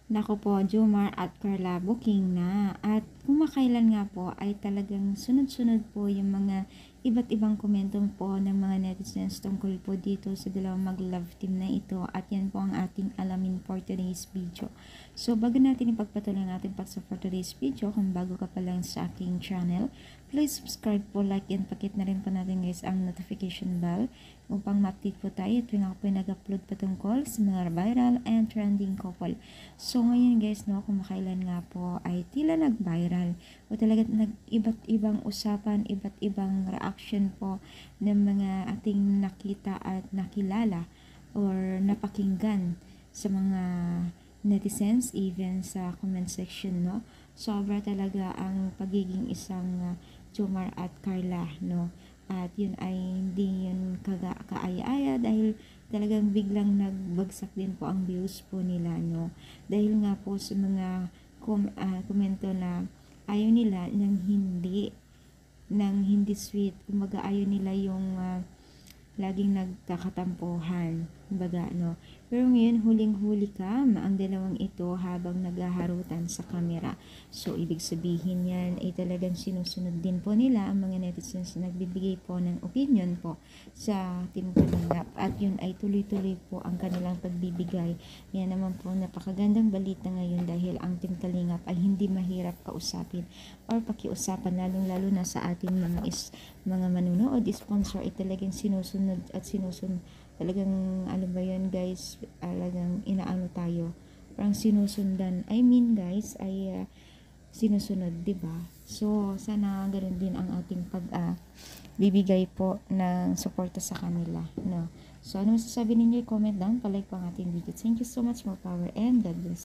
Naku po, Jomar at Carla, booking na. At kumakailan nga po ay talagang sunod-sunod po yung mga iba't ibang komento po ng mga netizens tungkol po dito sa dalawang mag-love team na ito. At yan po ang ating alamin for today's video. So, bago natin ipagpatuloy natin for today's video, kung bago ka pa lang sa aking channel, please subscribe po, like, and pakit na rin po natin guys ang notification bell upang ma-update po tayo tuwing ako po nag-upload patungkol sa mga viral and trending couple. So ngayon guys, no, kung makailan nga po ay tila nag-viral o talaga iba't ibang usapan, iba't ibang reaction po ng mga ating nakita at nakilala or napakinggan sa mga netizens, even sa comment section, no. Sobra talaga ang pagiging isang Jomar at Carla, no. At yun ay hindi yun kaaya-aya dahil talagang biglang nagbagsak din po ang views po nila, no. Dahil nga po sa mga komento na ayaw nila ng hindi sweet, kumbaga ayaw nila yung laging nagkakatampuhan, kumbaga, no. Pero ngayon, huling-huli ka ang dalawang ito habang naghaharutan sa kamera. So, ibig sabihin yan ay talagang sinusunod din po nila ang mga netizens na nagbibigay po ng opinion po sa Team Kalingap. At yun ay tuloy-tuloy po ang kanilang pagbibigay. Yan naman po napakagandang balita ngayon dahil ang Team Kalingap ay hindi mahirap kausapin or pakiusapan, lalong-lalo na sa ating mga manunood, sponsor ay talagang sinusunod at sinusunod. Talagang, ano ba yun guys, talagang inaano tayo, parang sinusundan, guys, ay sinusunod, diba? So, sana ganoon din ang ating bibigay po ng suporta sa kanila, no? So, ano masasabi ninyo? Comment down, palike po ang ating video. Thank you so much, more power, and God bless.